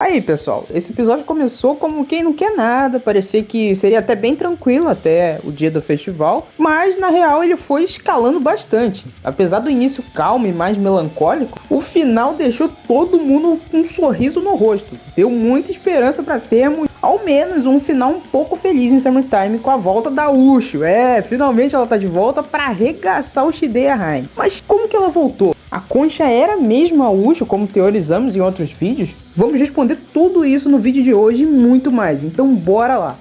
Aí, pessoal, esse episódio começou como quem não quer nada, parecia que seria até bem tranquilo até o dia do festival, mas na real ele foi escalando bastante. Apesar do início calmo e mais melancólico, o final deixou todo mundo com um sorriso no rosto. Deu muita esperança para termos ao menos um final um pouco feliz em Summertime com a volta da Ushio. Finalmente ela tá de volta para arregaçar o Shide e a Raine. Mas como que ela voltou? A concha era mesmo a Ushio, como teorizamos em outros vídeos? Vamos responder tudo isso no vídeo de hoje e muito mais, então bora lá!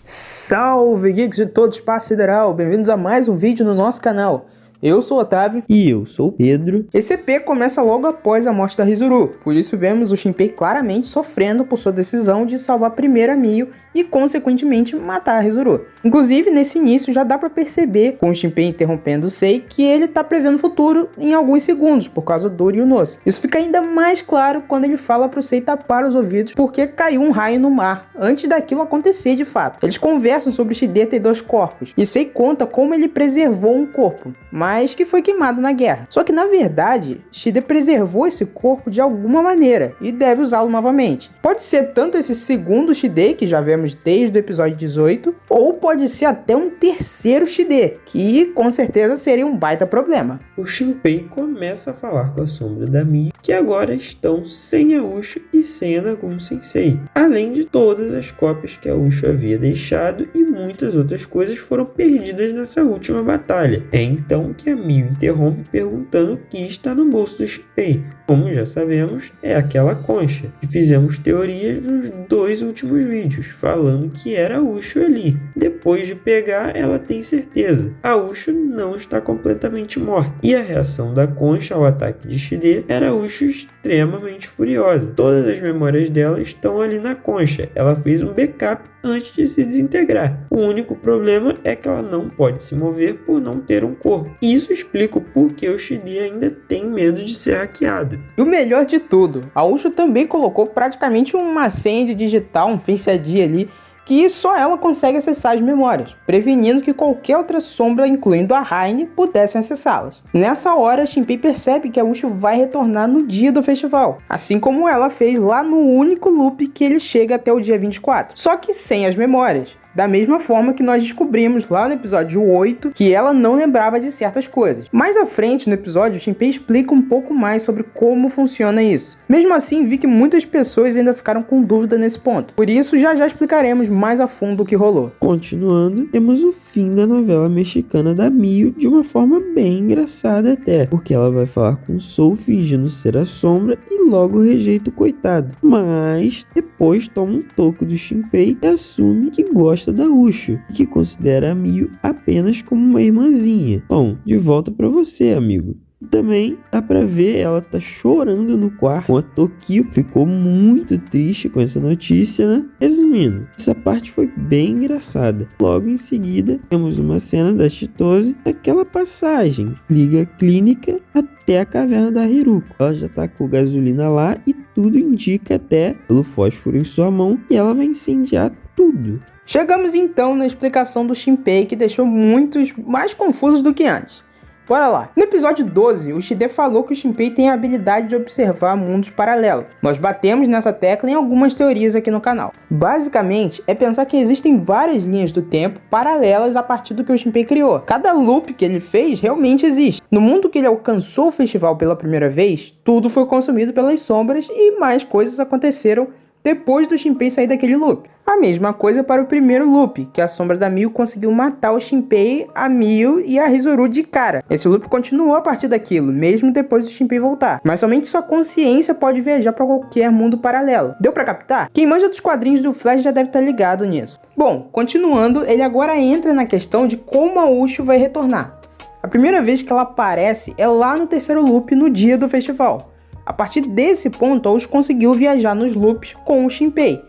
Salve geeks de todo o espaço sideral, bem-vindos a mais um vídeo no nosso canal. Eu sou o Otávio. E eu sou o Pedro. Esse EP começa logo após a morte da Rizuru, por isso vemos o Shinpei claramente sofrendo por sua decisão de salvar primeiro a Miu e consequentemente matar a Rizuru. Inclusive nesse início já dá pra perceber, com o Shinpei interrompendo o Sei, que ele tá prevendo o futuro em alguns segundos, por causa do Ryunosuke. Isso fica ainda mais claro quando ele fala pro Sei tapar os ouvidos porque caiu um raio no mar, antes daquilo acontecer de fato. Eles conversam sobre Shide ter dois corpos, e Sei conta como ele preservou um corpo, mas que foi queimado na guerra. Só que na verdade, Shide preservou esse corpo de alguma maneira e deve usá-lo novamente. Pode ser tanto esse segundo Shide, que já vemos desde o episódio 18, ou pode ser até um terceiro Shide, que com certeza seria um baita problema. O Shinpei começa a falar com a sombra da Miu, que agora estão sem a Ushio e sem a Nagumo Sensei, além de todas as cópias que a Ushio havia deixado e muitas outras coisas foram perdidas nessa última batalha. É então que a Miu interrompe perguntando o que está no bolso do Shinpei. Como já sabemos, é aquela concha, que fizemos teorias nos 2 últimos vídeos, falando que era a Ushio ali. Depois de pegar, ela tem certeza. A Ushio não está completamente morta. E a reação da concha ao ataque de Shide era a Ushio extremamente furiosa. Todas as memórias dela estão ali na concha. Ela fez um backup antes de se desintegrar. O único problema é que ela não pode se mover por não ter um corpo. Isso explica o porquê o Shide ainda tem medo de ser hackeado. E o melhor de tudo, a Ushio também colocou praticamente uma senha de digital, um Face ID ali, que só ela consegue acessar as memórias, prevenindo que qualquer outra sombra, incluindo a Raine, pudesse acessá-las. Nessa hora, Shinpei percebe que a Ushio vai retornar no dia do festival, assim como ela fez lá no único loop que ele chega até o dia 24, só que sem as memórias. Da mesma forma que nós descobrimos lá no episódio 8 que ela não lembrava de certas coisas. Mais à frente no episódio, Shinpei explica um pouco mais sobre como funciona isso. Mesmo assim, vi que muitas pessoas ainda ficaram com dúvida nesse ponto. Por isso, já explicaremos mais a fundo o que rolou. Continuando, temos o fim da novela mexicana da Miu de uma forma bem engraçada até, porque ela vai falar com o Sou fingindo ser a sombra e logo rejeita o coitado. Mas depois toma um toco do Shinpei e assume que gosta da Ushio e que considera a Miu apenas como uma irmãzinha. Bom, de volta pra você, amigo. Também dá pra ver ela tá chorando no quarto com a Tokio, ficou muito triste com essa notícia, né? Resumindo, essa parte foi bem engraçada. Logo em seguida, temos uma cena da Chitose naquela passagem, liga a clínica até a caverna da Hiruko. Ela já tá com gasolina lá e tudo indica até pelo fósforo em sua mão e ela vai incendiar tudo. Chegamos então na explicação do Shinpei, que deixou muitos mais confusos do que antes. Bora lá. No episódio 12, o Shide falou que o Shinpei tem a habilidade de observar mundos paralelos. Nós batemos nessa tecla em algumas teorias aqui no canal. Basicamente, é pensar que existem várias linhas do tempo paralelas a partir do que o Shinpei criou. Cada loop que ele fez realmente existe. No mundo que ele alcançou o festival pela primeira vez, tudo foi consumido pelas sombras e mais coisas aconteceram depois do Shinpei sair daquele loop. A mesma coisa para o primeiro loop, que a sombra da Miu conseguiu matar o Shinpei, a Miu e a Rizuru de cara. Esse loop continuou a partir daquilo, mesmo depois do Shinpei voltar. Mas somente sua consciência pode viajar para qualquer mundo paralelo. Deu para captar? Quem manja dos quadrinhos do Flash já deve estar ligado nisso. Bom, continuando, ele agora entra na questão de como a Ushio vai retornar. A primeira vez que ela aparece é lá no terceiro loop, no dia do festival. A partir desse ponto, a Ushio conseguiu viajar nos loops com o Shinpei.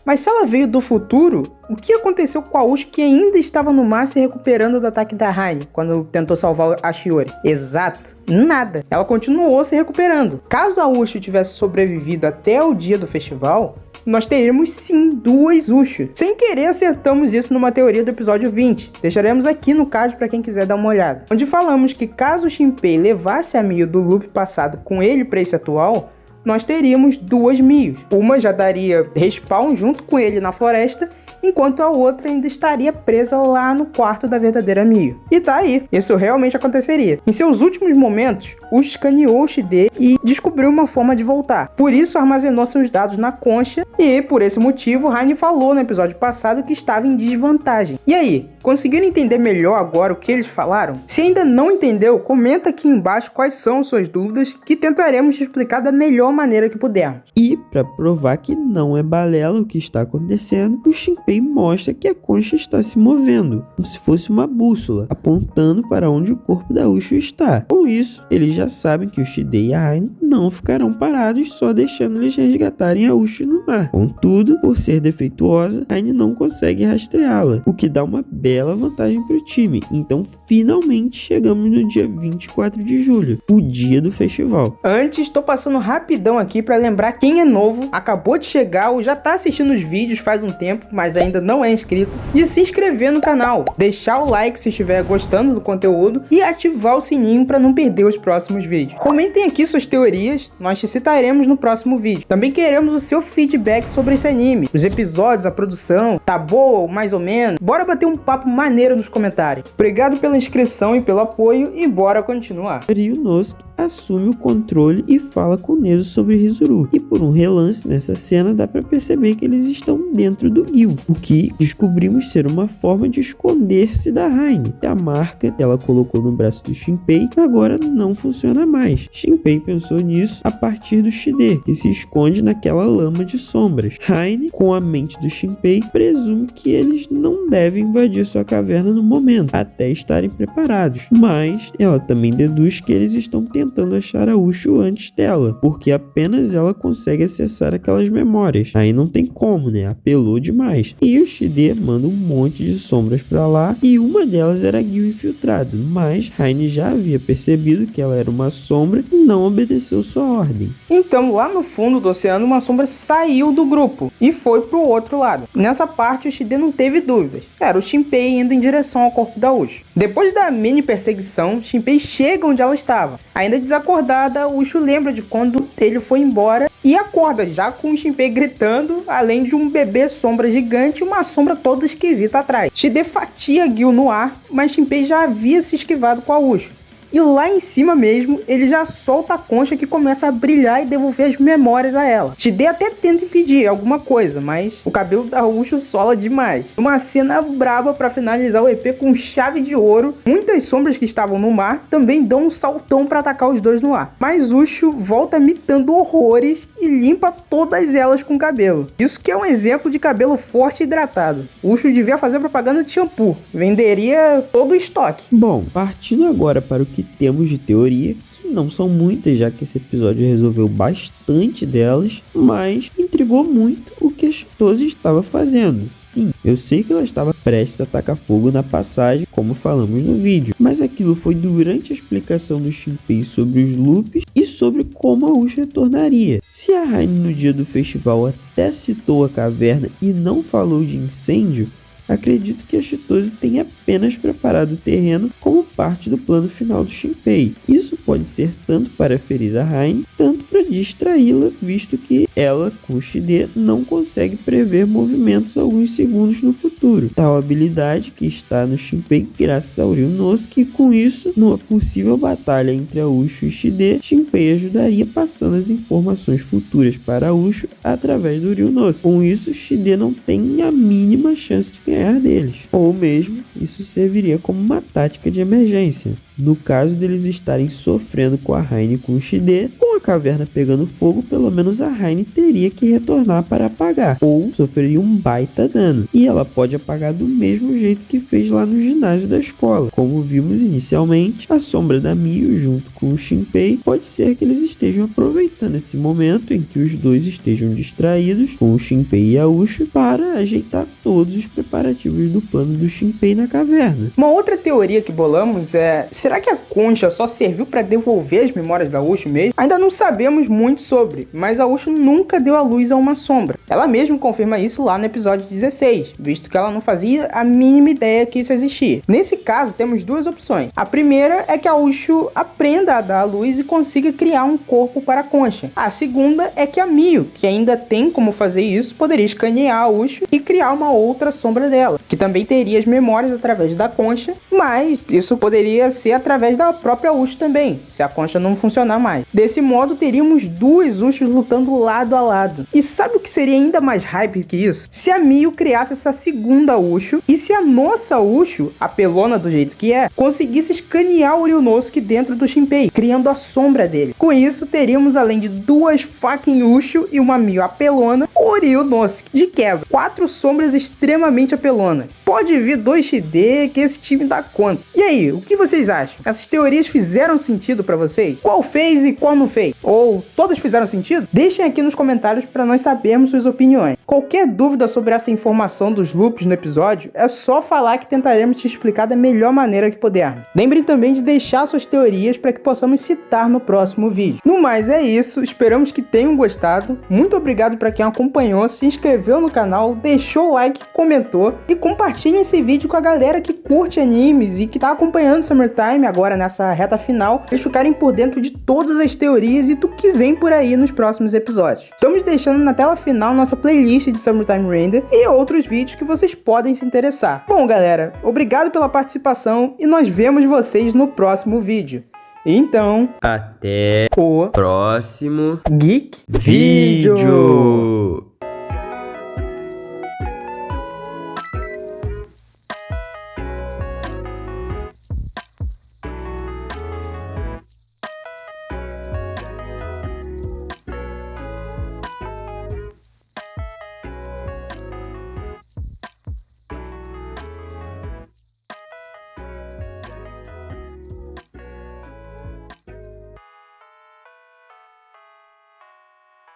Mas se ela veio do futuro, o que aconteceu com a Ushio que ainda estava no mar se recuperando do ataque da Raine, quando tentou salvar a Shiori? Exato, nada. Ela continuou se recuperando. Caso a Ushio tivesse sobrevivido até o dia do festival, nós teremos sim 2 Ushio. Sem querer acertamos isso numa teoria do episódio 20. Deixaremos aqui no card para quem quiser dar uma olhada. Onde falamos que caso o Shinpei levasse a Miyu do loop passado com ele para esse atual, nós teríamos 2 Miyus. Uma já daria respawn junto com ele na floresta, enquanto a outra ainda estaria presa lá no quarto da verdadeira Miyu. E tá aí, isso realmente aconteceria. Em seus últimos momentos, Ushio escaneou o Shide e descobriu uma forma de voltar. Por isso armazenou seus dados na concha e, por esse motivo, Raine falou no episódio passado que estava em desvantagem. E aí, conseguiram entender melhor agora o que eles falaram? Se ainda não entendeu, comenta aqui embaixo quais são suas dúvidas que tentaremos te explicar da melhor maneira que pudermos. E, para provar que não é balela o que está acontecendo, o Shinpei mostra que a concha está se movendo, como se fosse uma bússola, apontando para onde o corpo da Ushio está. Com isso, eles já sabem que o Shide e a Raine não ficarão parados só deixando eles resgatarem a Ushio no mar. Contudo, por ser defeituosa, a Raine não consegue rastreá-la, o que dá uma bela vantagem para o time. Então, finalmente chegamos no dia 24 de julho, o dia do festival. Antes, estou passando rapidão aqui para lembrar quem é novo, acabou de chegar ou já está assistindo os vídeos faz um tempo, mas ainda não é inscrito, de se inscrever no canal, deixar o like se estiver gostando do conteúdo e ativar o sininho para não perder os próximos vídeos. Comentem aqui suas teorias, nós te citaremos no próximo vídeo. Também queremos o seu feedback sobre esse anime, os episódios, a produção, tá boa ou mais ou menos? Bora bater um papo maneiro nos comentários. Obrigado pela inscrição e pelo apoio e bora continuar. Ryunosuke assume o controle e fala com Nezu sobre Hizuru. E por um relance nessa cena dá para perceber que eles estão dentro do Gil, o que descobrimos ser uma forma de esconder-se da Raine. A marca que ela colocou no braço do Shinpei agora não funciona mais. Shinpei pensou nisso a partir do Shide, que se esconde naquela lama de sombras. Raine, com a mente do Shinpei, presume que eles não devem invadir sua caverna no momento, até estarem preparados. Mas ela também deduz que eles estão tentando achar a Ushio antes dela, porque apenas ela consegue acessar aquelas memórias. Aí não tem como, né? Apelou demais. E o Shide manda um monte de sombras pra lá, e uma delas era Gil infiltrado, mas Raine já havia percebido que ela era uma sombra e não obedeceu sua ordem. Então, lá no fundo do oceano, uma sombra saiu do grupo e foi pro outro lado. Nessa parte, o Shide não teve dúvidas. Era o Shinpei indo em direção ao corpo da Ushio. Depois da mini perseguição, Shinpei chega onde ela estava. Ainda desacordada, Ushio lembra de quando ele foi embora e acorda, já com o Shinpei gritando, além de um bebê sombra gigante e uma sombra toda esquisita atrás. Shide fatia Gil no ar, mas Shinpei já havia se esquivado com a Ushio. E lá em cima mesmo, ele já solta a concha que começa a brilhar e devolver as memórias a ela. Shide até tenta impedir alguma coisa, mas o cabelo da Ushio sola demais. Uma cena braba para finalizar o EP com chave de ouro. Muitas sombras que estavam no mar também dão um saltão para atacar os dois no ar. Mas Ushio volta imitando horrores e limpa todas elas com cabelo. Isso que é um exemplo de cabelo forte e hidratado. Ushio devia fazer propaganda de shampoo. Venderia todo o estoque. Bom, partindo agora para o que temos de teoria, que não são muitas, já que esse episódio resolveu bastante delas, mas intrigou muito o que a Chitose estava fazendo. Sim, eu sei que ela estava prestes a tacar fogo na passagem, como falamos no vídeo, mas aquilo foi durante a explicação do Shinpei sobre os loops e sobre como a Ushio retornaria. Se a Raine no dia do festival até citou a caverna e não falou de incêndio, acredito que a Chitose tenha apenas preparado o terreno como parte do plano final do Shinpei. Isso pode ser tanto para ferir a Raine, tanto para distraí-la, visto que ela, com o Shide, não consegue prever movimentos alguns segundos no futuro. Tal habilidade que está no Shinpei graças ao Ryunosuke, e com isso, numa possível batalha entre a Ushio e Shide, Shinpei ajudaria passando as informações futuras para a Ushio através do Ryunosuke. Com isso, Shide não tem a mínima chance de ganhar deles. Ou mesmo, isso serviria como uma tática de emergência. No caso deles estarem sofrendo com a Raine e com o Shide, com a caverna pegando fogo, pelo menos a Raine teria que retornar para apagar, ou sofreria um baita dano, e ela pode apagar do mesmo jeito que fez lá no ginásio da escola. Como vimos inicialmente, a sombra da Miyu junto com o Shinpei, pode ser que eles estejam aproveitando esse momento em que os dois estejam distraídos, com o Shinpei e a Ushio, para ajeitar todos os preparativos preparativos do plano do Shinpei na caverna. Uma outra teoria que bolamos é: será que a concha só serviu para devolver as memórias da Ushio mesmo? Ainda não sabemos muito sobre, mas a Ushio nunca deu à luz a uma sombra. Ela mesma confirma isso lá no episódio 16, visto que ela não fazia a mínima ideia que isso existia. Nesse caso, temos duas opções. A primeira é que a Ushio aprenda a dar à luz e consiga criar um corpo para a concha. A segunda é que a Mio, que ainda tem como fazer isso, poderia escanear a Ushio e criar uma outra sombra dela, que também teria as memórias através da concha, mas isso poderia ser através da própria Ushio também, se a concha não funcionar mais. Desse modo, teríamos duas Ushios lutando lado a lado. E sabe o que seria ainda mais hype que isso? Se a Mio criasse essa segunda Ushio, e se a nossa Ushio, a pelona do jeito que é, conseguisse escanear o Ryunosuke dentro do Shinpei, criando a sombra dele. Com isso, teríamos, além de duas fucking Ushio e uma Mio apelona, o Ryunosuke. De quebra, 4 sombras extremamente apelona. Pode vir 2XD que esse time dá conta. E aí, o que vocês acham? Essas teorias fizeram sentido pra vocês? Qual fez e qual não fez? Ou todas fizeram sentido? Deixem aqui nos comentários para nós sabermos suas opiniões. Qualquer dúvida sobre essa informação dos loops no episódio, é só falar que tentaremos te explicar da melhor maneira que pudermos. Lembrem também de deixar suas teorias para que possamos citar no próximo vídeo. No mais é isso, esperamos que tenham gostado. Muito obrigado para quem acompanhou, se inscreveu no canal, deixou o like, comentou e compartilhe esse vídeo com a galera que curte animes e que está acompanhando Summertime agora nessa reta final, para eles ficarem por dentro de todas as teorias e do que vem por aí nos próximos episódios. Estamos deixando na tela final nossa playlist de Summertime Render e outros vídeos que vocês podem se interessar. Bom, galera, obrigado pela participação e nós vemos vocês no próximo vídeo. Então, Até o próximo Geek vídeo.